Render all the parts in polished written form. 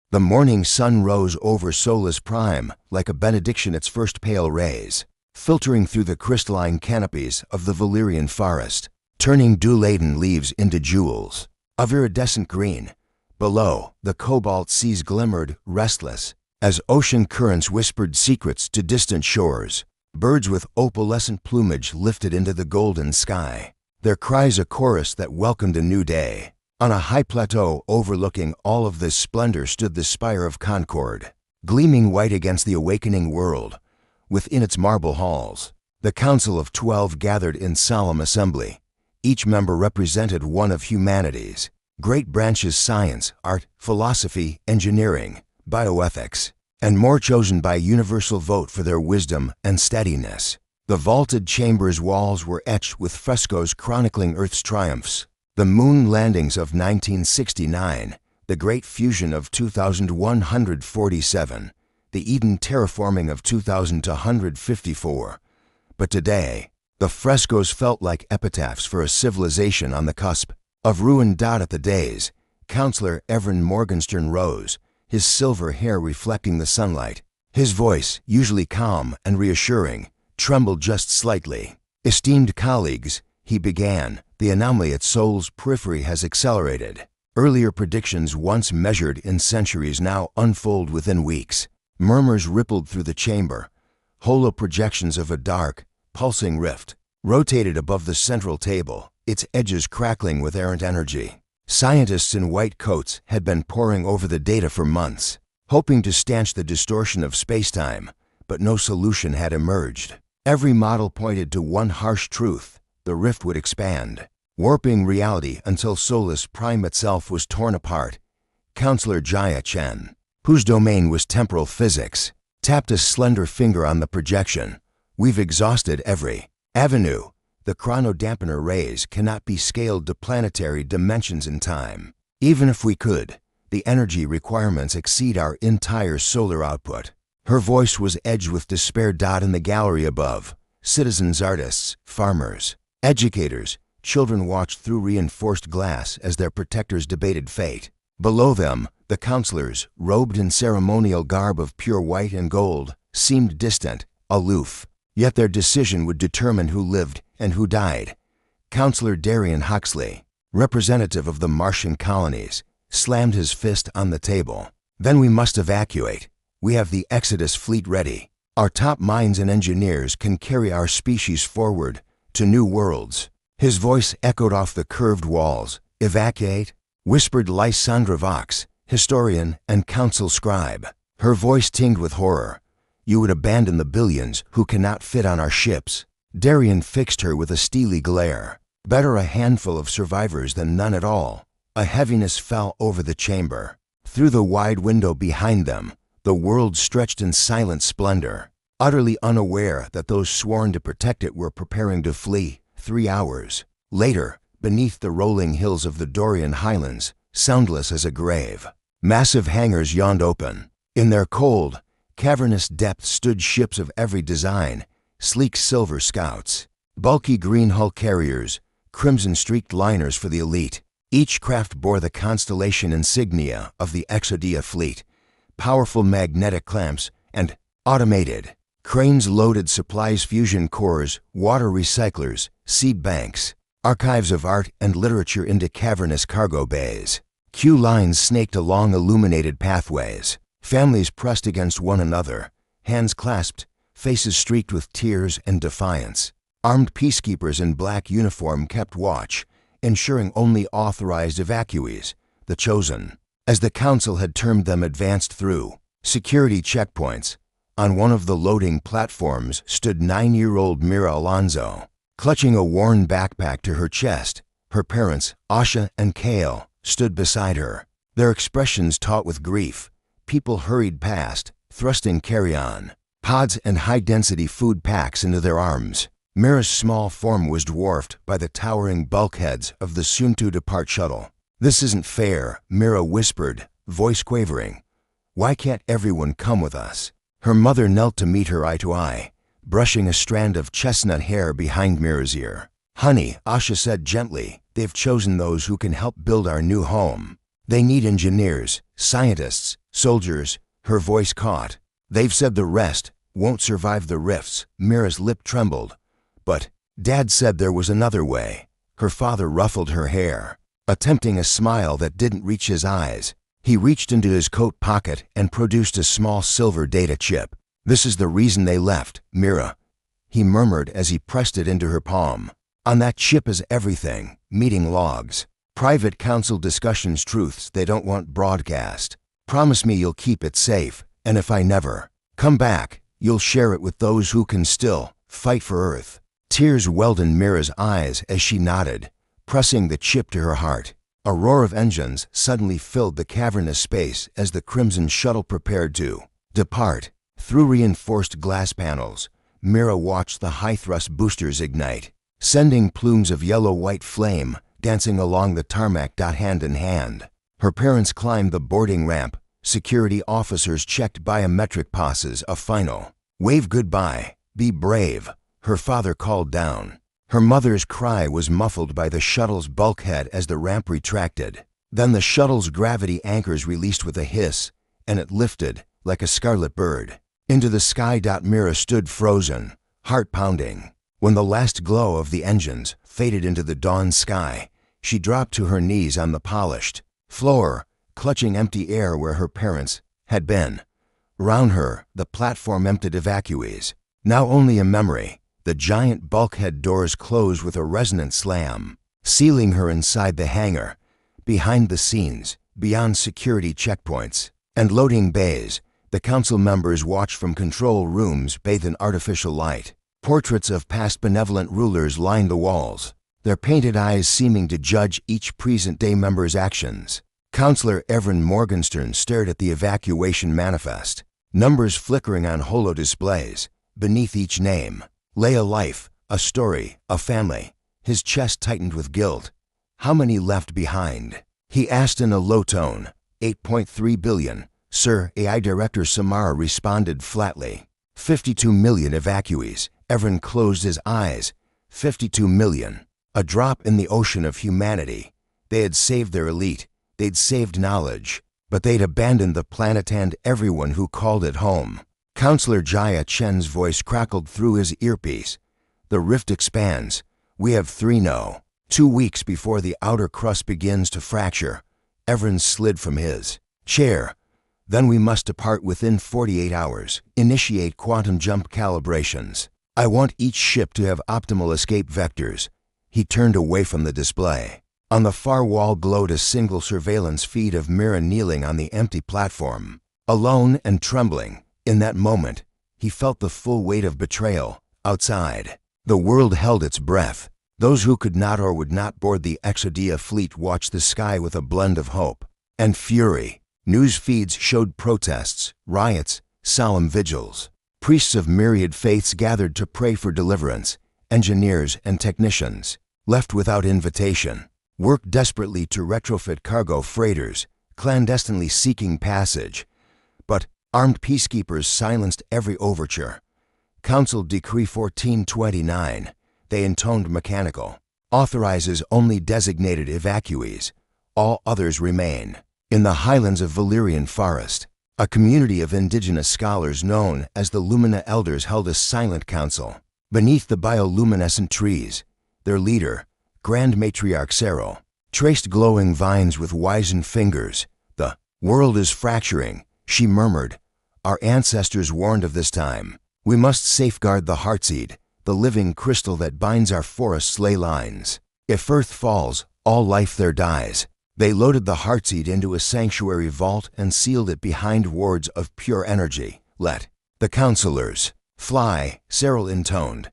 The morning sun rose over Solus Prime like a benediction, its first pale rays, filtering through the crystalline canopies of the Valyrian forest, turning dew-laden leaves into jewels of iridescent green. Below, the cobalt seas glimmered, restless, as ocean currents whispered secrets to distant shores. Birds with opalescent plumage lifted into the golden sky, their cries a chorus that welcomed a new day. On a high plateau overlooking all of this splendor stood the spire of Concord, gleaming white against the awakening world. Within its marble halls, the Council of 12 gathered in solemn assembly. Each member represented one of humanity's great branches: science, art, philosophy, engineering, bioethics, and more, chosen by universal vote for their wisdom and steadiness. The vaulted chamber's walls were etched with frescoes chronicling Earth's triumphs: the moon landings of 1969, the Great Fusion of 2147, the Eden terraforming of 2254. But today, the frescoes felt like epitaphs for a civilization on the cusp of ruin. At the dais, Counselor Everin Morgenstern rose, his silver hair reflecting the sunlight. His voice, usually calm and reassuring, trembled just slightly. "Esteemed colleagues," he began, "the anomaly at Sol's periphery has accelerated. Earlier predictions, once measured in centuries, now unfold within weeks." Murmurs rippled through the chamber. Holo projections of a dark, pulsing rift rotated above the central table, its edges crackling with errant energy. Scientists in white coats had been poring over the data for months, hoping to stanch the distortion of spacetime, but no solution had emerged. Every model pointed to one harsh truth: the rift would expand, warping reality until Solus Prime itself was torn apart. Counselor Jaya Chen, whose domain was temporal physics, tapped a slender finger on the projection. "We've exhausted every avenue. The chronodampener rays cannot be scaled to planetary dimensions in time. Even if we could, the energy requirements exceed our entire solar output." Her voice was edged with despair. In the gallery above, citizens, artists, farmers, educators, children watched through reinforced glass as their protectors debated fate. Below them, the counselors, robed in ceremonial garb of pure white and gold, seemed distant, aloof. Yet their decision would determine who lived and who died. Counselor Darian Huxley, representative of the Martian colonies, slammed his fist on the table. "Then we must evacuate. We have the Exodus fleet ready. Our top minds and engineers can carry our species forward to new worlds." His voice echoed off the curved walls. "Evacuate?" whispered Lysandra Vox, historian and council scribe. Her voice tinged with horror. "You would abandon the billions who cannot fit on our ships." Darian fixed her with a steely glare. "Better a handful of survivors than none at all." A heaviness fell over the chamber. Through the wide window behind them, the world stretched in silent splendor, utterly unaware that those sworn to protect it were preparing to flee. 3 hours later, beneath the rolling hills of the Dorian Highlands, soundless as a grave, massive hangars yawned open. In their cold, cavernous depths stood ships of every design: sleek silver scouts, bulky green hull carriers, crimson-streaked liners for the elite. Each craft bore the constellation insignia of the Exodia fleet: powerful magnetic clamps and automated cranes loaded supplies, fusion cores, water recyclers, seed banks, archives of art and literature into cavernous cargo bays. Queue lines snaked along illuminated pathways. Families pressed against one another, hands clasped, faces streaked with tears and defiance. Armed peacekeepers in black uniform kept watch, ensuring only authorized evacuees, the chosen, as the council had termed them, advanced through security checkpoints. On one of the loading platforms stood 9-year-old Mira Alonso, clutching a worn backpack to her chest. Her parents, Asha and Kale, stood beside her, their expressions taut with grief. People hurried past, thrusting carry-on pods and high-density food packs into their arms. Mira's small form was dwarfed by the towering bulkheads of the soon-to-depart shuttle. "This isn't fair," Mira whispered, voice quavering. "Why can't everyone come with us?" Her mother knelt to meet her eye to eye, brushing a strand of chestnut hair behind Mira's ear. "Honey," Asha said gently, "they've chosen those who can help build our new home. They need engineers, scientists, Soldiers, her voice caught. They've said the rest won't survive the rifts. Mira's lip trembled. But Dad said there was another way. Her father ruffled her hair, attempting a smile that didn't reach his eyes. He reached into his coat pocket and produced a small silver data chip. This is the reason they left, Mira, he murmured as he pressed it into her palm. On that chip is everything, meeting logs, private council discussions, truths they don't want broadcast. Promise me you'll keep it safe, and if I never come back, you'll share it with those who can still fight for Earth. Tears welled in Mira's eyes as she nodded, pressing the chip to her heart. A roar of engines suddenly filled the cavernous space as the Crimson shuttle prepared to depart. Through reinforced glass panels, Mira watched the high-thrust boosters ignite, sending plumes of yellow-white flame dancing along the tarmac. Hand in hand, her parents climbed the boarding ramp. Security officers checked biometric passes. A final wave goodbye. Be brave, her father called down. Her mother's cry was muffled by the shuttle's bulkhead as the ramp retracted. Then the shuttle's gravity anchors released with a hiss, and it lifted, like a scarlet bird, into the sky. Mira stood frozen, heart pounding. When the last glow of the engines faded into the dawn sky, she dropped to her knees on the polished floor, clutching empty air where her parents had been. Round her, the platform emptied. Evacuees, now only a memory. The giant bulkhead doors closed with a resonant slam, sealing her inside the hangar. Behind the scenes, beyond security checkpoints and loading bays, the council members watched from control rooms bathed in artificial light. Portraits of past benevolent rulers lined the walls, their painted eyes seeming to judge each present-day member's actions. Counselor Evan Morgenstern stared at the evacuation manifest, numbers flickering on holo displays. Beneath each name lay a life, a story, a family. His chest tightened with guilt. How many left behind? He asked in a low tone. 8.3 billion, sir. AI Director Samara responded flatly. 52 million evacuees. Evan closed his eyes. 52 million. A drop in the ocean of humanity. They had saved their elite. They'd saved knowledge. But they'd abandoned the planet and everyone who called it home. Counselor Jaya Chen's voice crackled through his earpiece. The rift expands. We have 2 weeks before the outer crust begins to fracture. Evan slid from his chair. Then we must depart within 48 hours. Initiate quantum jump calibrations. I want each ship to have optimal escape vectors. He turned away from the display. On the far wall glowed a single surveillance feed of Mira kneeling on the empty platform. Alone and trembling, in that moment, he felt the full weight of betrayal. Outside, the world held its breath. Those who could not or would not board the Exodia fleet watched the sky with a blend of hope and fury. News feeds showed protests, riots, solemn vigils. Priests of myriad faiths gathered to pray for deliverance. Engineers and technicians, left without invitation, worked desperately to retrofit cargo freighters, clandestinely seeking passage. But armed peacekeepers silenced every overture. Council Decree 1429, they intoned mechanical, authorizes only designated evacuees. All others remain. In the highlands of Valyrian Forest, a community of indigenous scholars known as the Lumina Elders held a silent council. Beneath the bioluminescent trees, their leader, Grand Matriarch Cyril, traced glowing vines with wizened fingers. The world is fracturing, she murmured. Our ancestors warned of this time. We must safeguard the heartseed, the living crystal that binds our forest's ley lines. If Earth falls, all life there dies. They loaded the heartseed into a sanctuary vault and sealed it behind wards of pure energy. Let the counselors fly, Cyril intoned.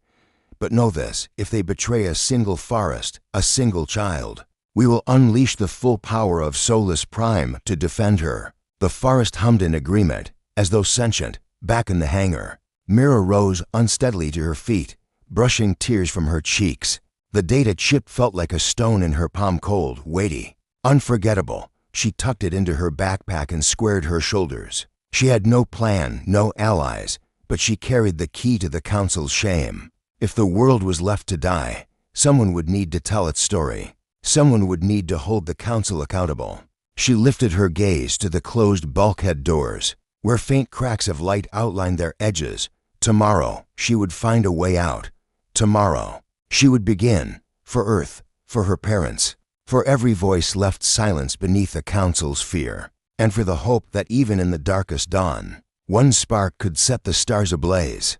But know this, if they betray a single forest, a single child, we will unleash the full power of Solus Prime to defend her. The forest hummed in agreement, as though sentient, back in the hangar. Mira rose unsteadily to her feet, brushing tears from her cheeks. The data chip felt like a stone in her palm, cold, weighty, unforgettable. She tucked it into her backpack and squared her shoulders. She had no plan, no allies, but she carried the key to the council's shame. If the world was left to die, someone would need to tell its story. Someone would need to hold the council accountable. She lifted her gaze to the closed bulkhead doors, where faint cracks of light outlined their edges. Tomorrow, she would find a way out. Tomorrow, she would begin, for Earth, for her parents, for every voice left silence beneath the Council's fear, and for the hope that even in the darkest dawn, one spark could set the stars ablaze.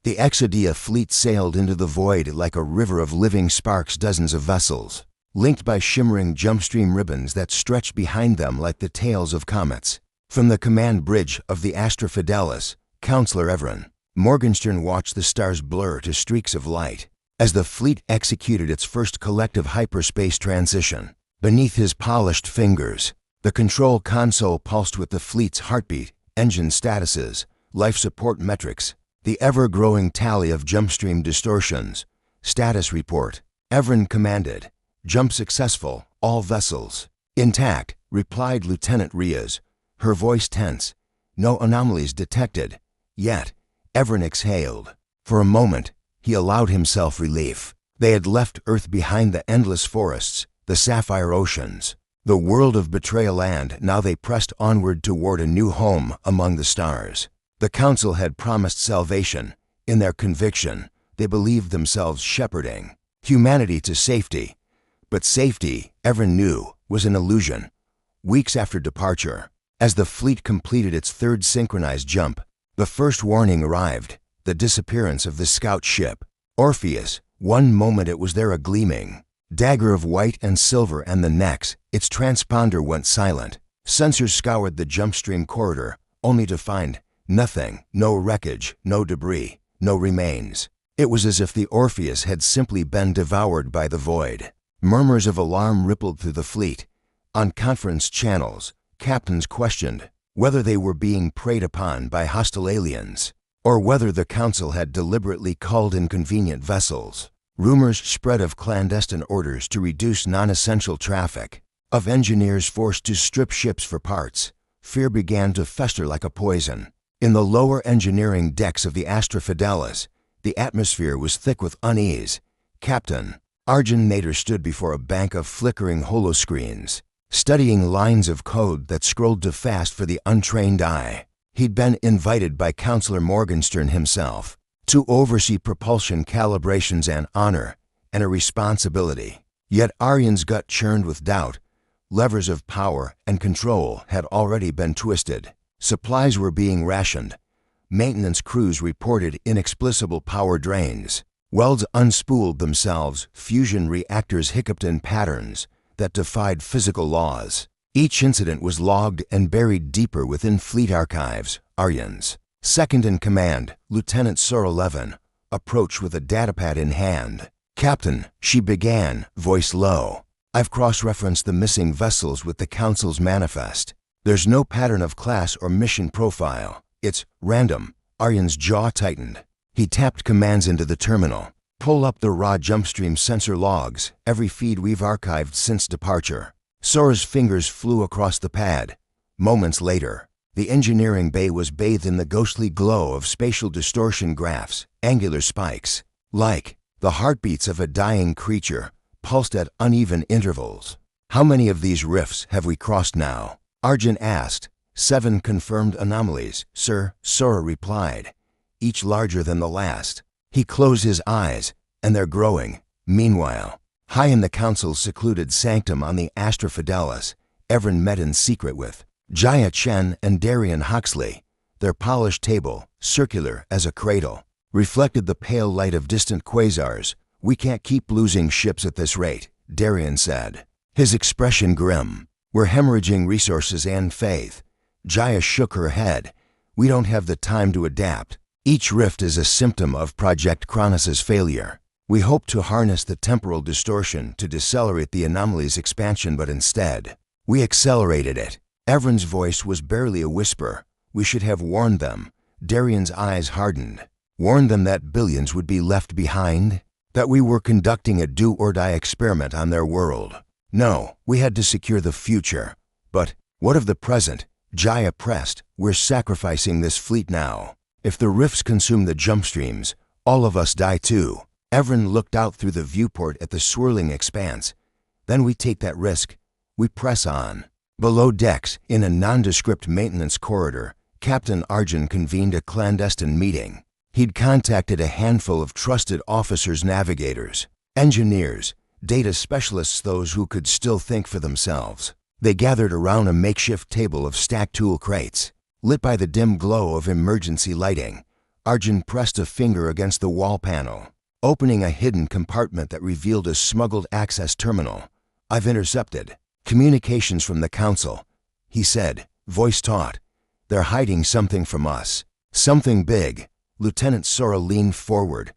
The Exodia fleet sailed into the void like a river of living sparks, dozens of vessels, linked by shimmering jumpstream ribbons that stretched behind them like the tails of comets. From the command bridge of the Astra Fidelis, Counselor Everin Morgenstern watched the stars blur to streaks of light as the fleet executed its first collective hyperspace transition. Beneath his polished fingers, the control console pulsed with the fleet's heartbeat, engine statuses, life support metrics, the ever-growing tally of jumpstream distortions. Status report. Everin commanded. Jump successful, all vessels. Intact, replied Lieutenant Riaz, her voice tense. No anomalies detected. Yet, Everin exhaled. For a moment, he allowed himself relief. They had left Earth behind, the endless forests, the sapphire oceans, the world of betrayal, and now they pressed onward toward a new home among the stars. The Council had promised salvation. In their conviction, they believed themselves shepherding humanity to safety. But safety, Everin knew, was an illusion. Weeks after departure, as the fleet completed its third synchronized jump, the first warning arrived: the disappearance of the scout ship, Orpheus. One moment it was there, a gleaming dagger of white and silver, and the next, its transponder went silent. Sensors scoured the jumpstream corridor, only to find nothing, no wreckage, no debris, no remains. It was as if the Orpheus had simply been devoured by the void. Murmurs of alarm rippled through the fleet. On conference channels, captains questioned whether they were being preyed upon by hostile aliens, or whether the Council had deliberately culled inconvenient vessels. Rumors spread of clandestine orders to reduce non-essential traffic, of engineers forced to strip ships for parts. Fear began to fester like a poison. In the lower engineering decks of the Astra Fidelis, the atmosphere was thick with unease. Captain Arjun Nader stood before a bank of flickering holoscreens, studying lines of code that scrolled too fast for the untrained eye. He'd been invited by Counselor Morgenstern himself to oversee propulsion calibrations, an honor and a responsibility. Yet Aryan's gut churned with doubt. Levers of power and control had already been twisted. Supplies were being rationed. Maintenance crews reported inexplicable power drains. Welds unspooled themselves. Fusion reactors hiccuped in patterns that defied physical laws. Each incident was logged and buried deeper within fleet archives. Aryan's second in command, Lieutenant Sorolevin, approached with a datapad in hand. Captain, she began, voice low. I've cross-referenced the missing vessels with the Council's manifest. There's no pattern of class or mission profile. It's random. Aryan's jaw tightened. He tapped commands into the terminal. Pull up the raw jumpstream sensor logs, every feed we've archived since departure. Sora's fingers flew across the pad. Moments later, the engineering bay was bathed in the ghostly glow of spatial distortion graphs, angular spikes, like the heartbeats of a dying creature, pulsed at uneven intervals. How many of these rifts have we crossed now? Arjun asked. 7 confirmed anomalies, sir, Sora replied, each larger than the last. He closed his eyes, and they're growing. Meanwhile, high in the Council's secluded sanctum on the Astra Fidelis, Everin met in secret with Jaya Chen and Darian Huxley. Their polished table, circular as a cradle, reflected the pale light of distant quasars. We can't keep losing ships at this rate, Darian said, his expression grim. We're hemorrhaging resources and faith. Jaya shook her head. We don't have the time to adapt. Each rift is a symptom of Project Kronos' failure. We hoped to harness the temporal distortion to decelerate the anomaly's expansion, but instead, we accelerated it. Everin's voice was barely a whisper. We should have warned them. Darian's eyes hardened. Warned them that billions would be left behind? That we were conducting a do-or-die experiment on their world? No, we had to secure the future. But what of the present? Jaya pressed. We're sacrificing this fleet now. If the rifts consume the jump streams, all of us die too. Everin looked out through the viewport at the swirling expanse. Then we take that risk. We press on. Below decks, in a nondescript maintenance corridor, Captain Arjun convened a clandestine meeting. He'd contacted a handful of trusted officers, navigators, engineers, data specialists, those who could still think for themselves. They gathered around a makeshift table of stacked tool crates. Lit by the dim glow of emergency lighting, Arjun pressed a finger against the wall panel, opening a hidden compartment that revealed a smuggled access terminal. "I've intercepted communications from the Council," he said, voice taut. "They're hiding something from us. Something big." Lieutenant Sora leaned forward.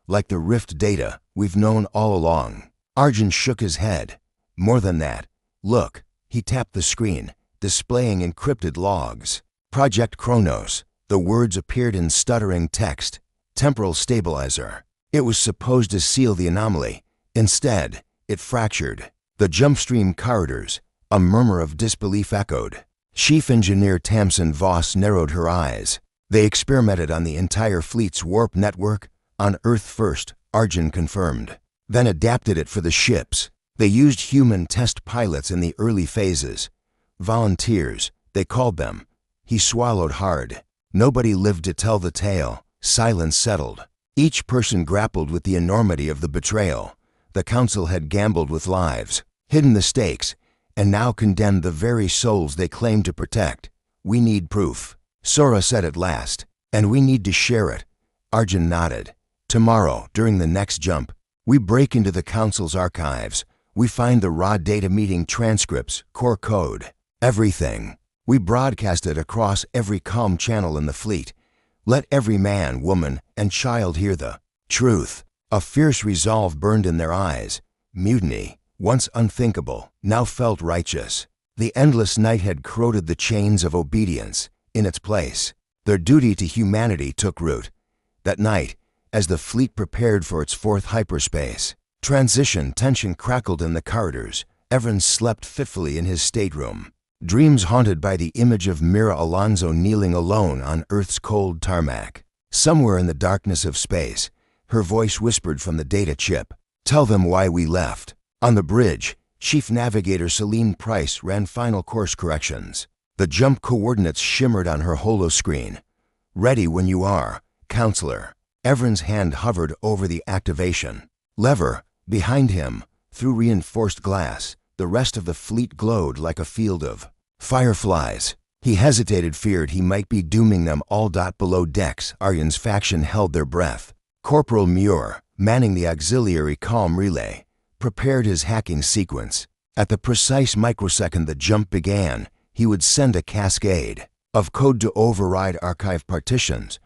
"Like the Rift data we've known all along." Arjun shook his head. "More than that. Look." He tapped the screen, displaying encrypted logs. "Project Kronos." The words appeared in stuttering text. "Temporal stabilizer." It was supposed to seal the anomaly. Instead, it fractured. The jump stream corridors. A murmur of disbelief echoed. Chief Engineer Tamsin Voss narrowed her eyes. "They experimented on the entire fleet's warp network, on Earth first," Arjun confirmed. "Then adapted it for the ships. They used human test pilots in the early phases. Volunteers, they called them." He swallowed hard. Nobody lived to tell the tale. Silence settled. Each person grappled with the enormity of the betrayal. The Council had gambled with lives, hidden the stakes, and now condemned the very souls they claimed to protect. "We need proof," Sora said at last. "And we need to share it." Arjun nodded. "Tomorrow, during the next jump, we break into the Council's archives. We find the raw data meeting transcripts, core code, everything. We broadcast it across every comm channel in the fleet. Let every man, woman, and child hear the truth." A fierce resolve burned in their eyes. Mutiny, once unthinkable, now felt righteous. The endless night had corroded the chains of obedience. In its place, their duty to humanity took root. That night, as the fleet prepared for its fourth hyperspace transition, tension crackled in the corridors. Evans slept fitfully in his stateroom, dreams haunted by the image of Mira Alonso kneeling alone on Earth's cold tarmac. Somewhere in the darkness of space, her voice whispered from the data chip, "Tell them why we left." On the bridge, Chief Navigator Celine Price ran final course corrections. The jump coordinates shimmered on her holoscreen. "Ready when you are, Counselor." Evans' hand hovered over the activation lever. Behind him, through reinforced glass, the rest of the fleet glowed like a field of fireflies. He hesitated, feared he might be dooming them all. Below decks, Arjun's faction held their breath. Corporal Muir, manning the auxiliary comm relay, prepared his hacking sequence. At the precise microsecond the jump began, he would send a cascade of code to override archive partitions.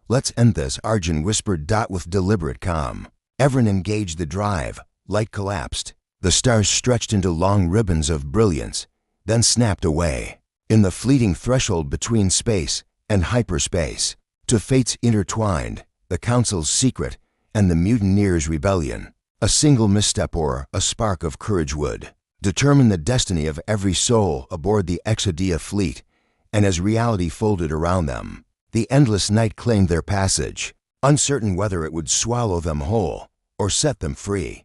"Let's end this," Arjun whispered. With deliberate calm, Evren engaged the drive. Light collapsed. The stars stretched into long ribbons of brilliance, then snapped away. In the fleeting threshold between space and hyperspace, to fates intertwined, the Council's secret and the mutineers' rebellion. A single misstep or a spark of courage would determine the destiny of every soul aboard the Exodia fleet. And as reality folded around them, the endless night claimed their passage, uncertain whether it would swallow them whole or set them free.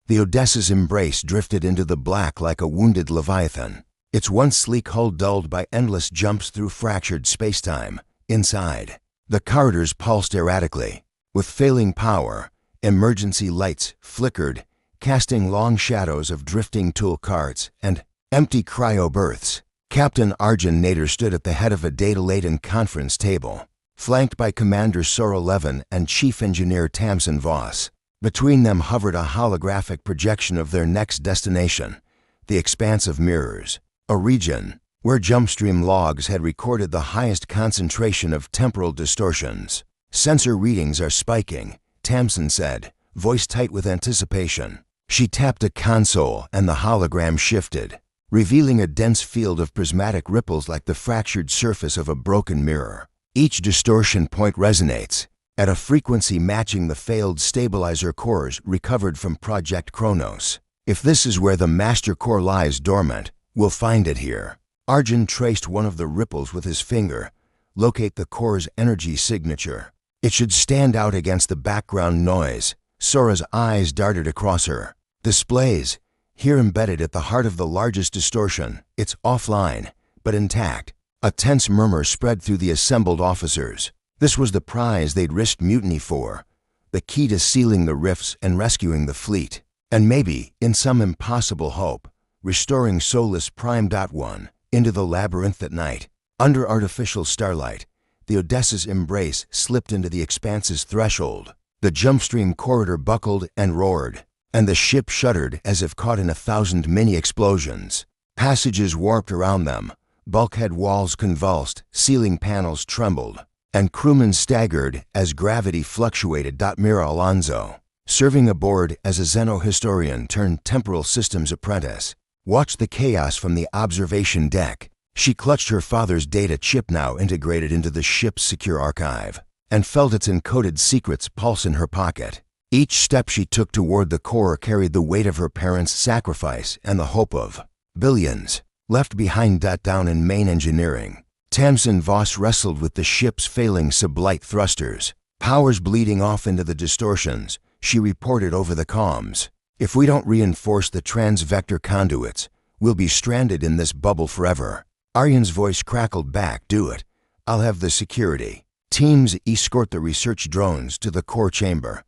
The Odysseys' embrace drifted into the black like a wounded leviathan, its once sleek hull dulled by endless jumps through fractured spacetime. Inside, the corridors pulsed erratically. With failing power, emergency lights flickered, casting long shadows of drifting tool carts and empty cryo berths. Captain Arjun Nader stood at the head of a data-laden conference table, flanked by Commander Sora Levin and Chief Engineer Tamsin Voss. Between them hovered a holographic projection of their next destination, the expanse of mirrors, a region where jumpstream logs had recorded the highest concentration of temporal distortions. "Sensor readings are spiking," Tamsin said, voice tight with anticipation. She tapped a console and the hologram shifted, revealing a dense field of prismatic ripples like the fractured surface of a broken mirror. Each distortion point resonates at a frequency matching the failed stabilizer cores recovered from Project Kronos. "If this is where the master core lies dormant, we'll find it here." Arjun traced one of the ripples with his finger. "Locate the core's energy signature. It should stand out against the background noise." Sora's eyes darted across her. "Displays." Here embedded at the heart of the largest distortion, it's offline, but intact. A tense murmur spread through the assembled officers. This was the prize they'd risked mutiny for, the key to sealing the rifts and rescuing the fleet, and maybe, in some impossible hope, restoring Solus Prime.1 into the labyrinth at night. Under artificial starlight, the Odysseys' embrace slipped into the expanse's threshold. The jumpstream corridor buckled and roared, and the ship shuddered as if caught in 1,000 mini-explosions. Passages warped around them, bulkhead walls convulsed, ceiling panels trembled, and crewmen staggered as gravity fluctuated. Mira Alonso, serving aboard as a xenohistorian turned temporal systems apprentice, watched the chaos from the observation deck. She clutched her father's data chip, now integrated into the ship's secure archive, and felt its encoded secrets pulse in her pocket. Each step she took toward the core carried the weight of her parents' sacrifice and the hope of billions left behind. Down in main engineering, Tamsin Voss wrestled with the ship's failing sublight thrusters. Powers bleeding off into the distortions, she reported over the comms. If we don't reinforce the trans-vector conduits, we'll be stranded in this bubble forever. Aryan's voice crackled back. Do it. I'll have the security. Teams escort the research drones to the core chamber.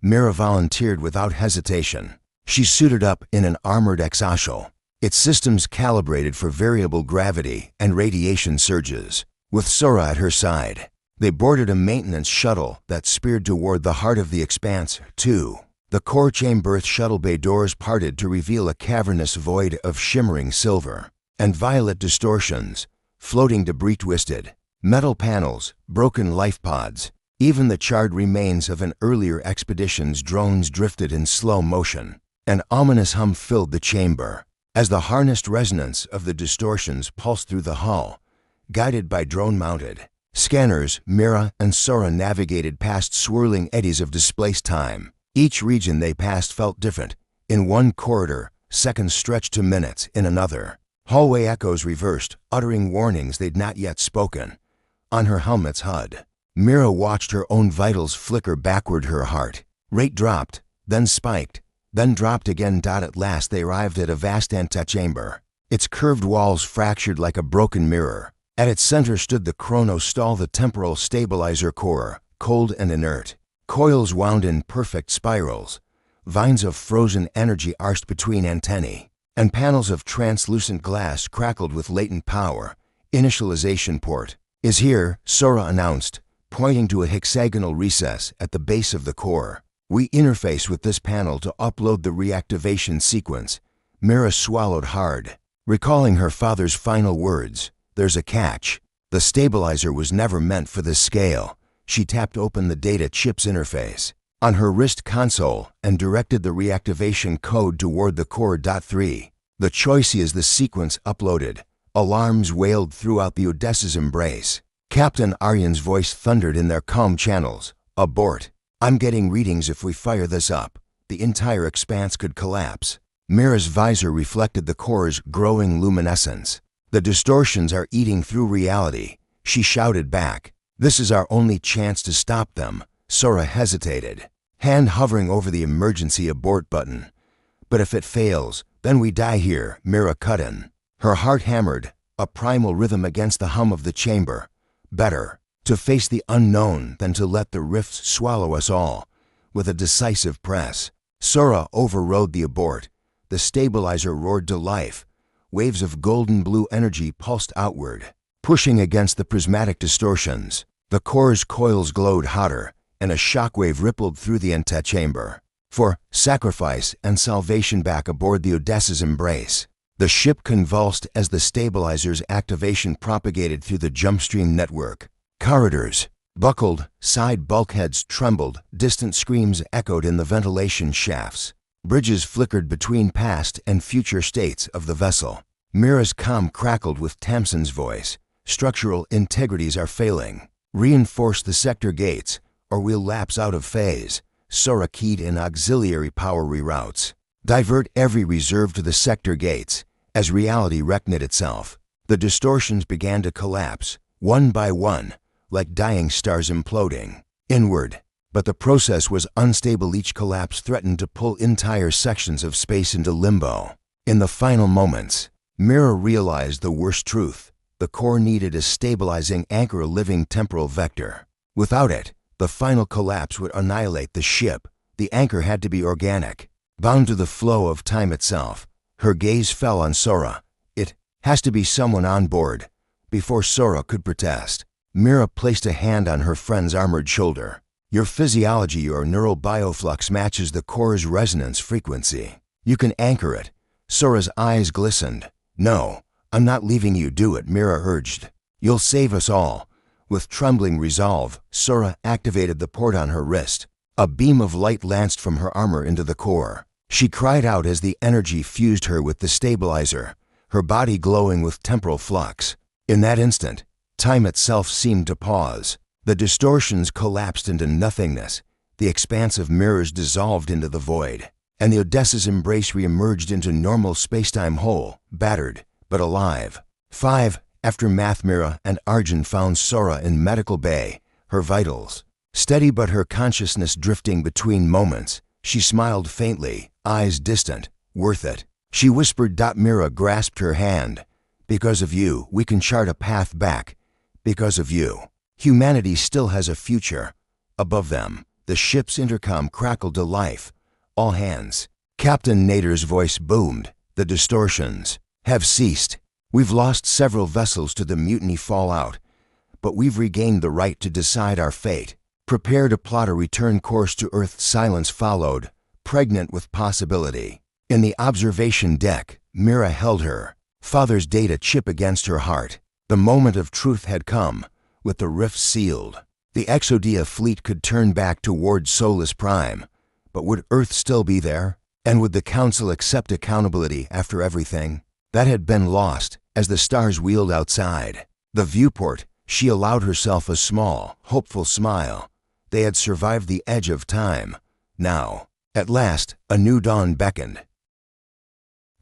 Mira volunteered without hesitation. She suited up in an armored exoshell, its systems calibrated for variable gravity and radiation surges. With Sora at her side, they boarded a maintenance shuttle that speared toward the heart of the expanse. The core chamber's shuttle bay doors parted to reveal a cavernous void of shimmering silver and violet distortions, floating debris, twisted metal panels, broken life pods. Even the charred remains of an earlier expedition's drones drifted in slow motion. An ominous hum filled the chamber as the harnessed resonance of the distortions pulsed through the hull. Guided by drone-mounted scanners, Mira and Sora navigated past swirling eddies of displaced time. Each region they passed felt different. In one corridor, seconds stretched to minutes. In another, hallway echoes reversed, uttering warnings they'd not yet spoken. On her helmet's HUD, Mira watched her own vitals flicker backward. Her heart rate dropped, then spiked, then dropped again. At last they arrived at a vast antechamber, its curved walls fractured like a broken mirror. At its center stood the chronostall, the temporal stabilizer core, cold and inert. Coils wound in perfect spirals, vines of frozen energy arched between antennae, and panels of translucent glass crackled with latent power. Initialization port is here, Sora announced, pointing to a hexagonal recess at the base of the core. We interface with this panel to upload the reactivation sequence. Mira swallowed hard, recalling her father's final words. There's a catch. The stabilizer was never meant for this scale. She tapped open the data chip's interface on her wrist console and directed the reactivation code toward the core. 3. The choice is the sequence uploaded. Alarms wailed throughout the Odysseys' embrace. Captain Aryan's voice thundered in their calm channels. Abort. I'm getting readings. If we fire this up, the entire expanse could collapse. Mira's visor reflected the core's growing luminescence. The distortions are eating through reality, she shouted back. This is our only chance to stop them. Sora hesitated, hand hovering over the emergency abort button. But if it fails, then we die here, Mira cut in. Her heart hammered, a primal rhythm against the hum of the chamber. Better to face the unknown than to let the rifts swallow us all. With a decisive press, Sora overrode the abort. The stabilizer roared to life. Waves of golden blue energy pulsed outward, pushing against the prismatic distortions. The core's coils glowed hotter, and a shockwave rippled through the antechamber. For sacrifice and salvation. Back aboard the Odysseys' embrace, the ship convulsed as the stabilizer's activation propagated through the jumpstream network. Corridors buckled, side bulkheads trembled, distant screams echoed in the ventilation shafts. Bridges flickered between past and future states of the vessel. Mira's comm crackled with Tamsin's voice. Structural integrities are failing. Reinforce the sector gates, or we'll lapse out of phase. Sora keyed in auxiliary power reroutes. Divert every reserve to the sector gates. As reality reckoned itself, the distortions began to collapse, one by one, like dying stars imploding inward. But the process was unstable. Each collapse threatened to pull entire sections of space into limbo. In the final moments, Mira realized the worst truth. The core needed a stabilizing anchor, a living temporal vector. Without it, the final collapse would annihilate the ship. The anchor had to be organic, bound to the flow of time itself. Her gaze fell on Sora. It has to be someone on board. Before Sora could protest, Mira placed a hand on her friend's armored shoulder. Your physiology, your neural bioflux matches the core's resonance frequency. You can anchor it. Sora's eyes glistened. No, I'm not leaving you. Do it, Mira urged. You'll save us all. With trembling resolve, Sora activated the port on her wrist. A beam of light lanced from her armor into the core. She cried out as the energy fused her with the stabilizer, her body glowing with temporal flux. In that instant, time itself seemed to pause. The distortions collapsed into nothingness. The expanse of mirrors dissolved into the void, and the Odysseys' embrace re-emerged into normal spacetime, whole, battered, but alive. 5. Aftermath. Mira and Arjun found Sora in medical bay, her vitals steady but her consciousness drifting between moments. She smiled faintly, eyes distant. Worth it, she whispered. Mira grasped her hand. Because of you, we can chart a path back. Because of you, humanity still has a future. Above them, the ship's intercom crackled to life. All hands. Captain Nader's voice boomed. The distortions have ceased. We've lost several vessels to the mutiny fallout, but we've regained the right to decide our fate. Prepare to plot a return course to Earth. Silence followed, pregnant with possibility. In the observation deck, Mira held her father's data chip against her heart. The moment of truth had come. With the rift sealed, the Exodia fleet could turn back toward Solus Prime. But would Earth still be there? And would the Council accept accountability after everything that had been lost? As the stars wheeled outside the viewport, she allowed herself a small, hopeful smile. They had survived the edge of time. Now, at last, a new dawn beckoned.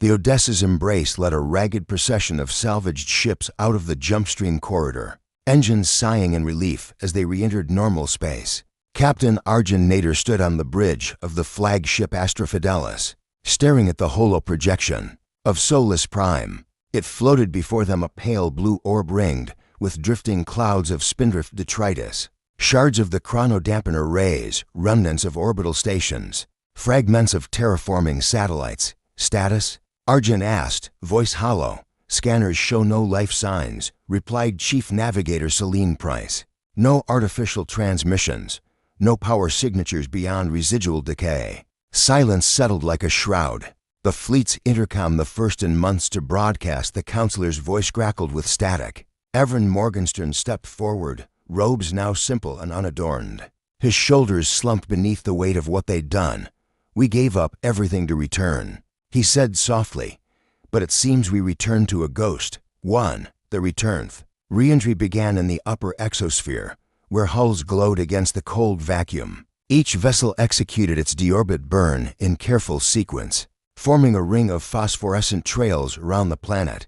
The Odysseys' embrace led a ragged procession of salvaged ships out of the jumpstream corridor, engines sighing in relief as they re-entered normal space. Captain Arjun Nader stood on the bridge of the flagship Astra Fidelis, staring at the holo-projection of Solus Prime. It floated before them, a pale blue orb ringed with drifting clouds of spindrift detritus, shards of the chronodampener rays, remnants of orbital stations, fragments of terraforming satellites. Status? Arjun asked, voice hollow. Scanners show no life signs, replied Chief Navigator Celine Price. No artificial transmissions, no power signatures beyond residual decay. Silence settled like a shroud. The fleet's intercom, the first in months to broadcast, the counselor's voice crackled with static. Everin Morgenstern stepped forward, robes now simple and unadorned. His shoulders slumped beneath the weight of what they'd done. We gave up everything to return, he said softly. But it seems we returned to a ghost. 1. The returnth. Re-entry began in the upper exosphere, where hulls glowed against the cold vacuum. Each vessel executed its deorbit burn in careful sequence, forming a ring of phosphorescent trails around the planet.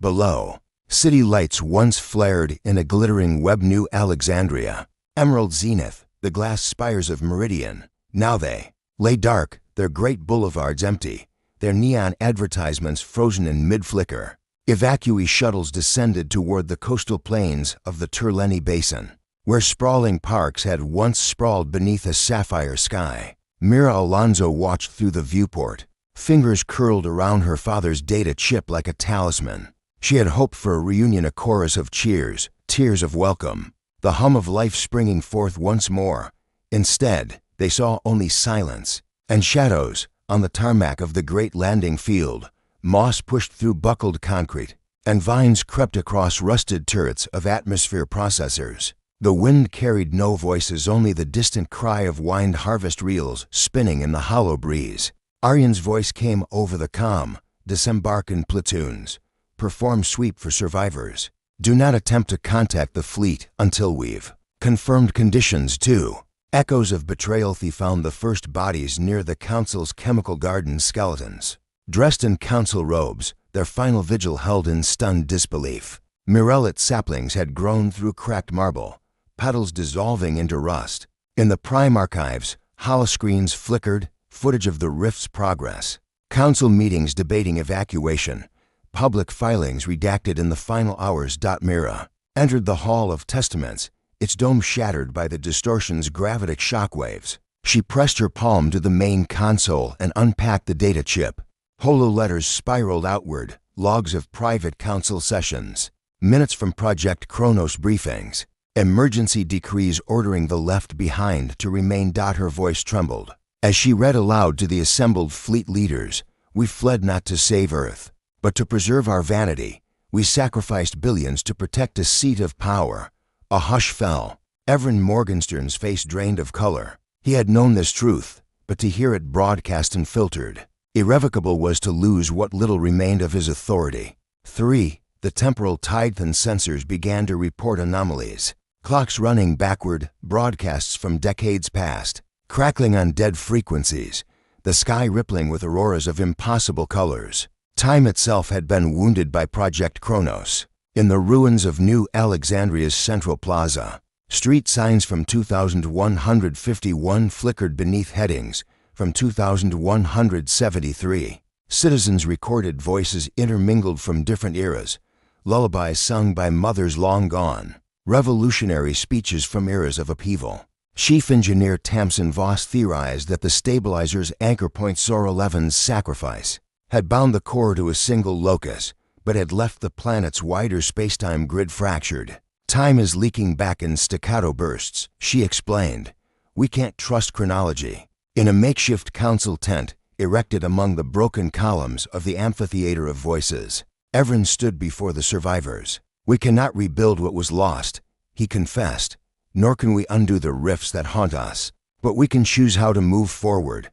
Below, city lights once flared in a glittering web. New Alexandria, Emerald Zenith, the glass spires of Meridian. Now they lay dark, their great boulevards empty, their neon advertisements frozen in mid-flicker. Evacuee shuttles descended toward the coastal plains of the Turleni Basin, where sprawling parks had once sprawled beneath a sapphire sky. Mira Alonso watched through the viewport, fingers curled around her father's data chip like a talisman. She had hoped for a reunion, a chorus of cheers, tears of welcome, the hum of life springing forth once more. Instead, they saw only silence and shadows on the tarmac of the great landing field. Moss pushed through buckled concrete, and vines crept across rusted turrets of atmosphere processors. The wind carried no voices, only the distant cry of wind harvest reels spinning in the hollow breeze. Aryan's voice came over the comm. Disembark in platoons. Perform sweep for survivors. Do not attempt to contact the fleet until we've confirmed conditions. 2. Echoes of betrayal. They found the first bodies near the Council's chemical garden. Skeletons, dressed in council robes, their final vigil held in stunned disbelief. Mirellet saplings had grown through cracked marble, petals dissolving into rust. In the Prime archives, holoscreens flickered, footage of the rift's progress. Council meetings debating evacuation, public filings redacted in the final hours. Mira entered the Hall of Testaments, its dome shattered by the distortion's gravitic shockwaves. She pressed her palm to the main console and unpacked the data chip. Holo letters spiraled outward, logs of private council sessions, minutes from Project Kronos briefings, emergency decrees ordering the left behind to remain. Her voice trembled as she read aloud to the assembled fleet leaders. We fled not to save Earth, but to preserve our vanity. We sacrificed billions to protect a seat of power. A hush fell. Evren Morgenstern's face drained of color. He had known this truth, but to hear it broadcast and filtered, irrevocable was to lose what little remained of his authority. 3. The temporal Titan sensors began to report anomalies. Clocks running backward, broadcasts from decades past, crackling on dead frequencies, the sky rippling with auroras of impossible colors. Time itself had been wounded by Project Kronos. In the ruins of New Alexandria's Central Plaza, street signs from 2151 flickered beneath headings from 2173. Citizens' recorded voices intermingled from different eras, lullabies sung by mothers long gone, revolutionary speeches from eras of upheaval. Chief Engineer Tamsin Voss theorized that the stabilizer's anchor point SOAR 11's sacrifice had bound the core to a single locus, but had left the planet's wider spacetime grid fractured. Time is leaking back in staccato bursts, she explained. We can't trust chronology. In a makeshift council tent, erected among the broken columns of the amphitheater of voices, Evren stood before the survivors. We cannot rebuild what was lost, he confessed, nor can we undo the rifts that haunt us, but we can choose how to move forward.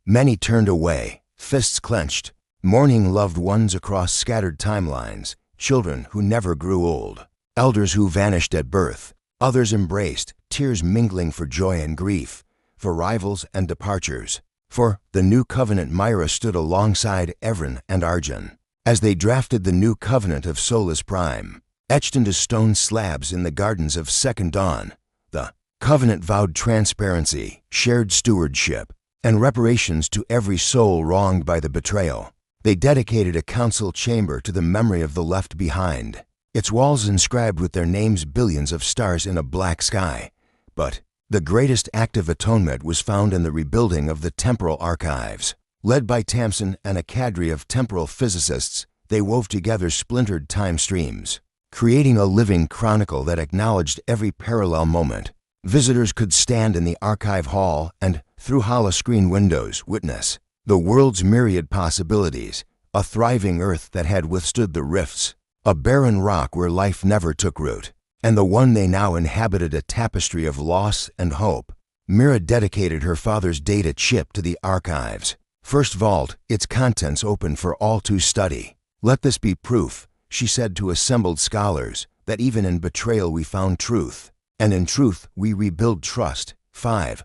Many turned away, fists clenched, mourning loved ones across scattered timelines, children who never grew old, elders who vanished at birth. Others embraced, tears mingling for joy and grief, for rivals and departures. For the new covenant, Myra stood alongside Evren and Arjun as they drafted the new covenant of Solus Prime, etched into stone slabs in the gardens of Second Dawn. The covenant vowed transparency, shared stewardship, and reparations to every soul wronged by the betrayal. They dedicated a council chamber to the memory of the left behind, its walls inscribed with their names, billions of stars in a black sky. But the greatest act of atonement was found in the rebuilding of the temporal archives. Led by Tamsin and a cadre of temporal physicists, they wove together splintered time streams, creating a living chronicle that acknowledged every parallel moment. Visitors could stand in the archive hall and, through holoscreen windows, witness the world's myriad possibilities, a thriving Earth that had withstood the rifts, a barren rock where life never took root, and the one they now inhabited, a tapestry of loss and hope. Mira dedicated her father's data chip to the archives. First vault, its contents open for all to study. Let this be proof, she said to assembled scholars, that even in betrayal we found truth, and in truth we rebuild trust. 5.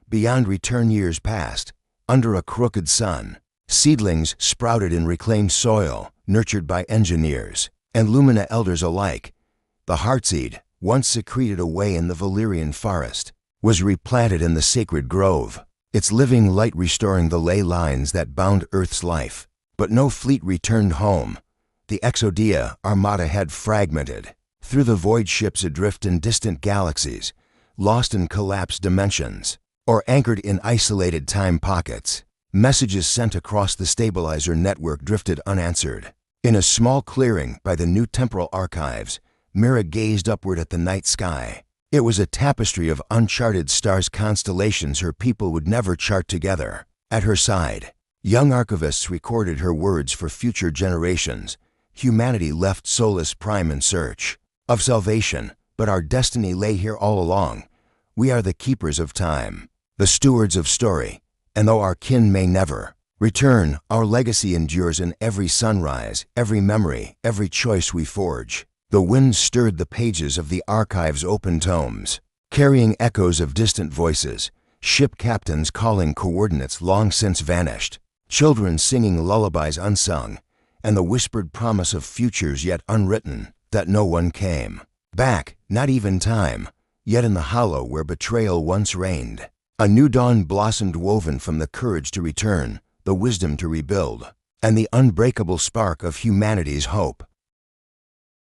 Beyond return, years passed. Under a crooked sun, seedlings sprouted in reclaimed soil, nurtured by engineers and Lumina elders alike. The heartseed, once secreted away in the Valyrian forest, was replanted in the sacred grove, its living light restoring the ley lines that bound Earth's life. But no fleet returned home. The Exodia armada had fragmented, through the void ships adrift in distant galaxies, lost in collapsed dimensions, or anchored in isolated time pockets. Messages sent across the stabilizer network drifted unanswered. In a small clearing by the new temporal archives, Mira gazed upward at the night sky. It was a tapestry of uncharted stars, constellations her people would never chart together. At her side, young archivists recorded her words for future generations. Humanity left Solus Prime in search of salvation, but our destiny lay here all along. We are the keepers of time, the stewards of story, and though our kin may never return, our legacy endures in every sunrise, every memory, every choice we forge. The wind stirred the pages of the archive's open tomes, carrying echoes of distant voices, ship captains calling coordinates long since vanished, children singing lullabies unsung, and the whispered promise of futures yet unwritten, that no one came back, not even time, yet in the hollow where betrayal once reigned. A new dawn blossomed, woven from the courage to return, the wisdom to rebuild, and the unbreakable spark of humanity's hope.